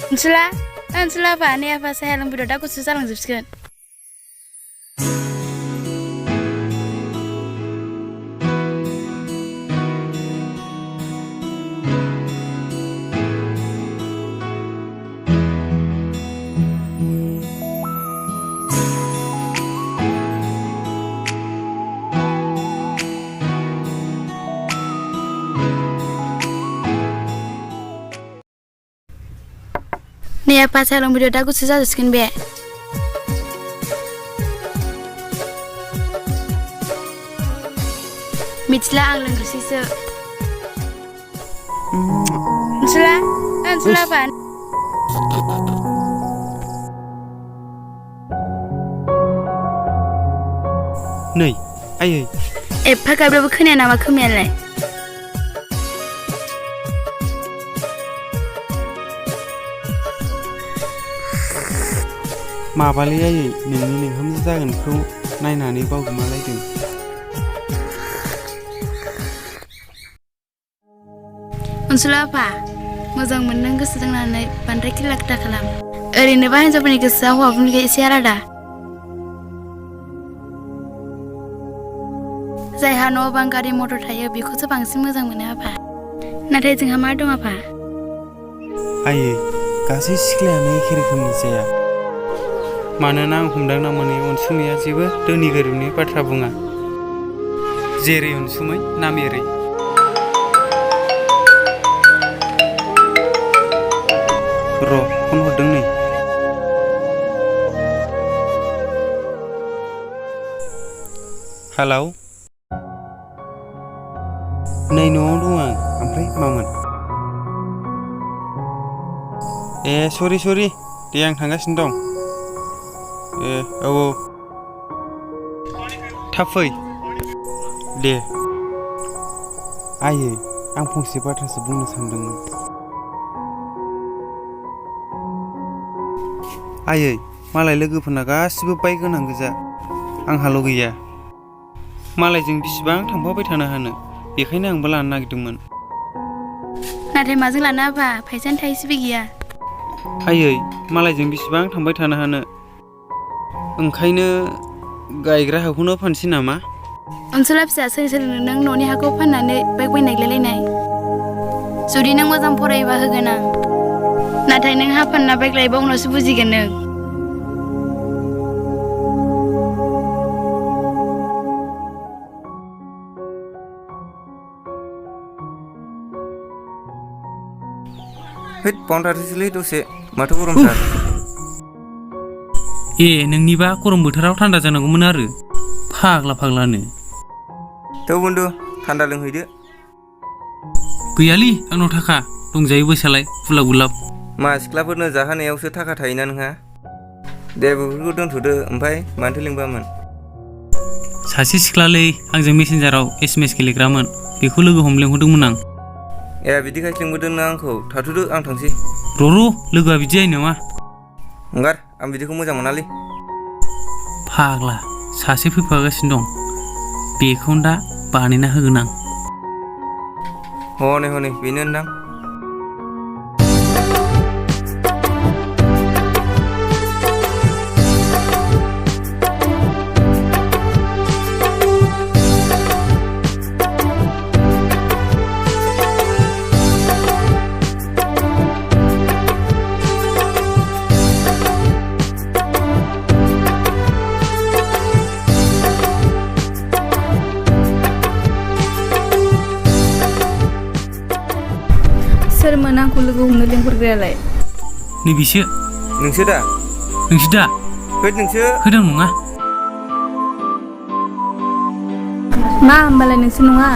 Ansula apa nih apa saya yang Bodo aku susah langsung sekian. Nih apa saya yang Bodo aku susah sekian be. Mitsla ang lengrisiso. Ansula apa? Nih, ayo. Pakai berapa kena nama kemian. माबालै आयै नोंनि ओंखामजों जागोनखौ नायनानै बावगोमालायदों। Ansula apa? Moजां मोननों गोसो जानानै बांद्राय खेला खोथा खालाम। ओरैनोबा हिनजावफोरनि गोसोआ हौवाफोरनिफ्राय एसे आलादा। जायहा न' बां गारि मटर थायो बेखौसो बांसिन मोजां मोनो आफा। नाथाय जोंहा मा दं आफा? आयै गासै सिख्लायानो एखे रोखोमनि जाया। मानोना आं हमदांना मोनै अनसुमैया जेबो धोनि गोरिबनि बाथ्रा बुङा। जेरै अनसुमै नामेरै। र' फन हरदों नै। हेलौ नै न'आव दं आं ओमफ्राय मामोन? सरि दे आं थांगासिनो दं। औ थाब फै दे। आयै आं फंसे बाथ्रासो बुंनो सानदोंमोन। आयै मालाय लोगोफोरना गासिबो बाइक गोनां गोजा आंहाल' गैया। मालायजों बिसिबां थांफाबाय थानो हानो बेखायनो आंबो लानो नागिरदोंमोन। नाथाय माजों लानो आफा फैसानि थाइसेबो गैया। आयै मालायजों बिसिबां थांबाय थानो हानो ओंखायनो गायग्रा हाखौनो फानसै नामा? Ansula फिसा सोरनो नों न'नि हाखौ फाननानै बाइक बायनायलायनाय। जुदि नों मोजां फरायोबा होगोन आं। नाथाय नों हा फानना बाइक लायोबा उनावसो बुजिगोन नों। हैद बावनो थाथोंसैलै दसे माथो गरमथार। नोंनिबा गरम बोथोराव थान्दा जानांगौमोन आरो फाग्लानो। थौ बन्दु थान्दा लोंहैदो। गैयालै आंनाव थाखा दंजायो बैसालाय गुलाब। मा सिख्लाफोरनो जाहोनायावसो थाखा थायोना नोंहा? दे बेफोरखौ दोनथ'दो ओमफ्राय मानोथो लिंबामोन? सासे सिख्लालै आंजों मेसेन्जाराव SMS गेलेग्रामोन बेखौ लोगो हमनो लेंहरदोंमोन आं। बिदिखायसो लिंबोदों नों आंखौ। थाथ'दो आं थांसै। र' लोगोआ बिदि जायो नामा? हंगार आं बिदिखौ मोजां मोनालै। फाग्ला सासे फैफागासिनो दं बेखौनो दा बानायना होगोन आं। हनै बेनो होनदां। सोरमोन आंखौ लोगो हमनो लेंहरग्रायालाय? नैबिसो। नोंसो दा? हैद नोंसो? होदों नङा। मा होमबालाय नोंसो नङा?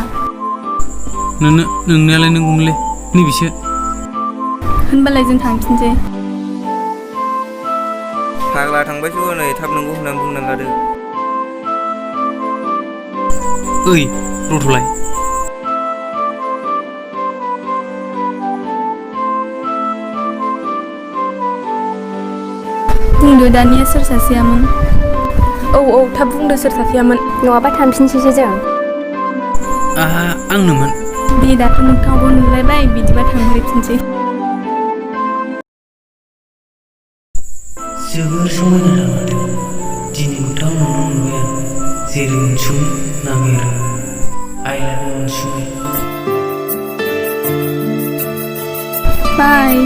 नोंनियालाय नोंगौमोनलै नैबिसो। होनबालाय जों थांफिनसै। फाग्ला थांबायसो हनै थाब नंगौ होननानै बुंनांगादो। ओइ रथ'लाय। बुंदो दानिया सोर सासेयामोन? औ थाब बुंदो सोर सासेयामोन नङाबा थांफिनसैसो जों। आंनोमोन। दे दाथ' मोगथाङावबो नुलायबाय बिदिबा थांफिनसै। जोबोर समायना माथो दिनै मोगथाङाव नुनो मोनबाय आं जेरै अनसुमै नामि आरो आइ लाभ इउ अनसुमै बाय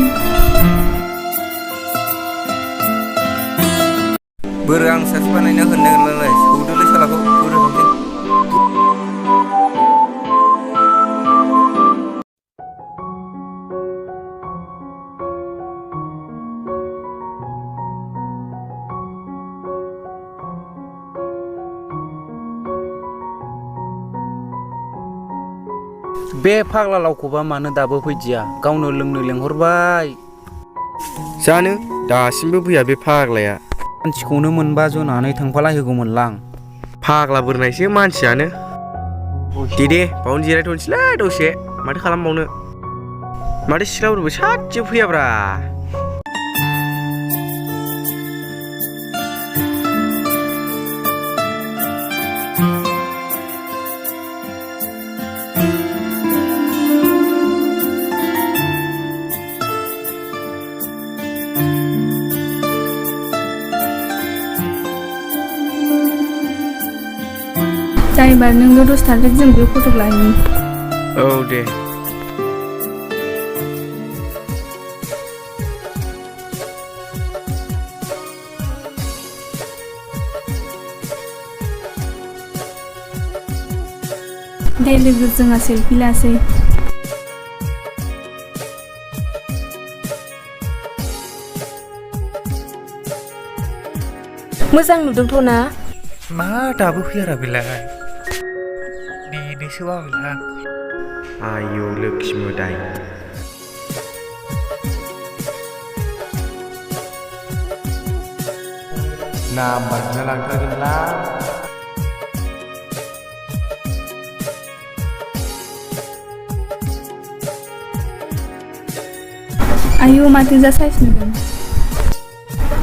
बोरो आं सासे बानायना होनो नागिरलांलाय सौदोलै सालाखौ बोरो थांसै बे फाग्ला लावखौबा मानो दाबो फैदिया गावनो लोंनो लेंहरबाय जानो दासिमबो फैया बे फाग्लाया मानसिखौनो मोनबा जनानै थांफाला होगौमोनलां फाग्ला बोरनायसो मानसियानो दे बावनो जिरायथ'नोसैलै दसे माथो खालामबावनो माथो सिख्लाफोरबो सासेबो फैयाब्रा जायोबा नोंनो दसे थानानै जों बे फट' लायो औ दे दे लोगो जोंहा सेल्फि लासै मोजां नुदोंथ' ना मा दाबो फैयारा बेलाय नेनोसो बाबायलां आयौ लोखि मोदाय नाम्बार बिना लांथारगोनलां आयौ माथो जा साइज नुदों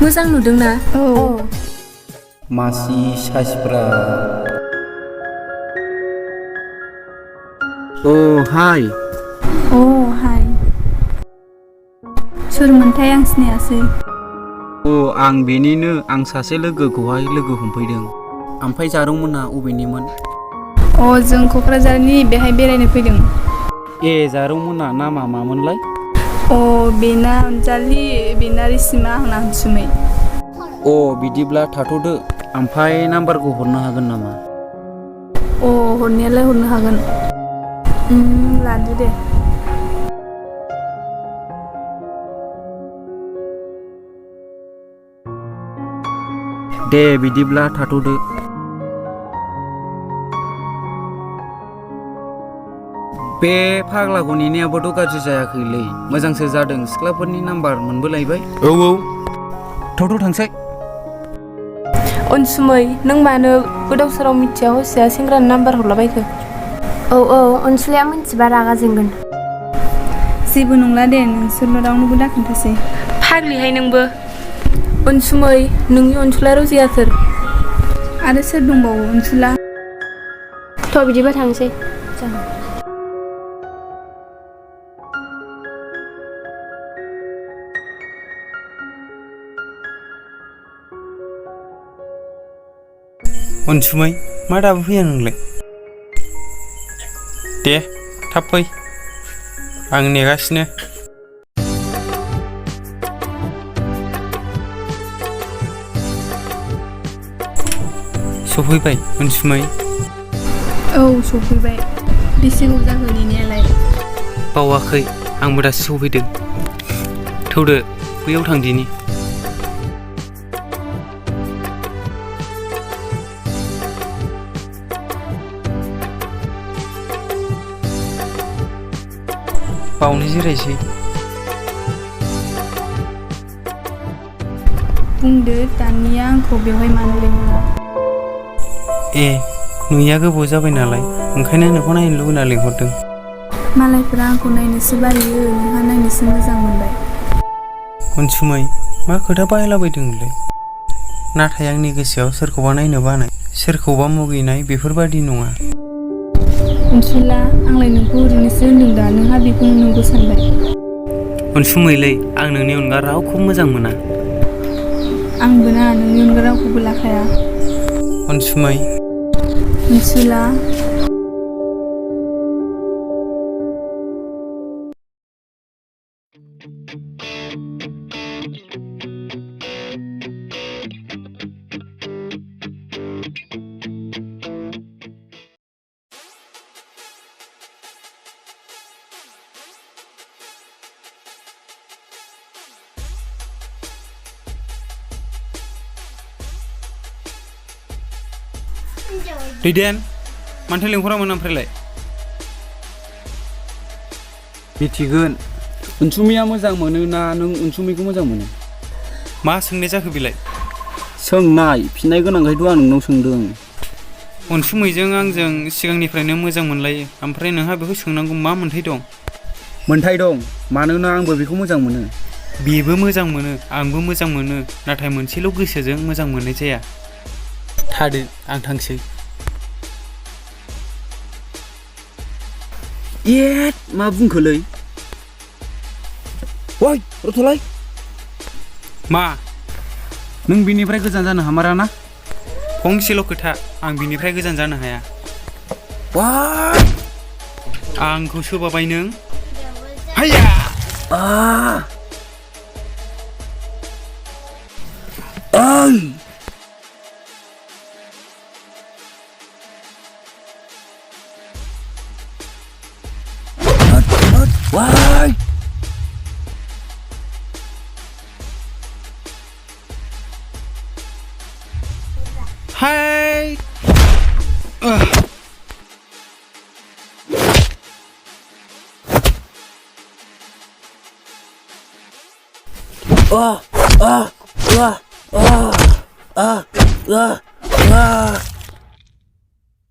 मोजां नुदोंना औ मासि साइसफ्रा हाय हाय सोरमोनथाय आं सिनायासै आं बेनिनो आं सासे लोगोखौहाय लोगो हमफैदों ओमफ्राय जारौमोना अबेनिमोन जों क'क्राझारनि बेहाय बेरायनो फैदों जारौमोना नामा मामोनलाय बेना अनजालि बेना रिसिमा आंना अनसुमै बिदिब्ला थाथ'दो ओमफ्राय नाम्बारखौ हरनो हागोन नामा हरनायालाय हरनो हागोन लादो दे बिदिब्ला थाथ'दो बे फाग्लाखौ नेनायाबोथ' गाज्रि जायाखैलै मोजांसो जादों सिख्लाफोरनि नाम्बार मोनबोलायबाय औ थ' थांसै अनसुमै नों मानो गोदाव सोराव मिथिया हसिया सेंग्रानि नाम्बार हरलाबायखो अनसुलाया मिथिबा रागा जोंगोन जेबो नंला दे नोंसोरल' रावनोबो दाखोन्थासै फाग्लिहाय नोंबो अनसुमै नोंनि अनसुला रजिया सोर आरो सोर दंबावो अनसुला थ' बिदिबा थांसै अनसुमै मा दाबो फैया नोंलाय दे थाब फै आं नेगासिनो सफैबाय अनसुमै सफैबाय बेसे गोबाव जाखो नेनायालाय बावाखै आंबो दासो सफैदों थौदो बैयाव थांदिनि बावनो जिरायसै बुंदो दानिया आंखौ बेवहाय मानो लेंहरा नुयिया गोबाव जाबाय नालाय ओंखायनो नोंखौ नायनो लुबैना लिंहरदों मालायफोरा आंखौ नायनोसो बायो नोंहा नायनोसो मोजां मोनबाय अनसुमै मा खोथा बायलाबायदों नोंलाय नाथाय आंनि गोसोआव सोरखौबा नायनो बानाय सोरखौबा मुगैनाय बेफोरबादि नङा अनसुला आंलाय नोंखौ ओरैनोसो होनदों दा नोंहा बेखौ नंगौ सानबाय अनसुमैलै आं नोंनि अनगा रावखौबो मोजां मोना आंबो ना नोंनि अनगा रावखौबो लाखाया अनसुमै अनसुला दैदेन मानथो लिंहरामोन ओमफ्रायलाय मिथिगोन अनसुमैया मोजां मोनो ना नों अनसुमैखौ मोजां मोनो मा सोंनाय जाखो बेलाय सोंनाय फिननाय गोनांखायथ' आं नोंनाव सोंदों अनसुमैजों आंजों सिगांनिफ्रायनो मोजां मोनलायो ओमफ्राय नोंहा बेखौ सोंनांगौ मा मोन्थाय दं मोनथाय दं मानोना आंबो बेखौ मोजां मोनो बेबो मोजां मोनो आंबो मोजां मोनो नाथाय मोनसेल' गोसोजों मोजां मोननाय जाया थादो आं थांसै एट मा बुंखोलै वै रथ'लाय मा नों बिनिफ्राय गोजान जानो हामारा ना फंसेल' खोथा आं बिनिफ्राय गोजान जानो हाया वाइ आंखौ सोबाबाय नों हाया ओइ वाइ हाय ah ah ah ah ah ah ah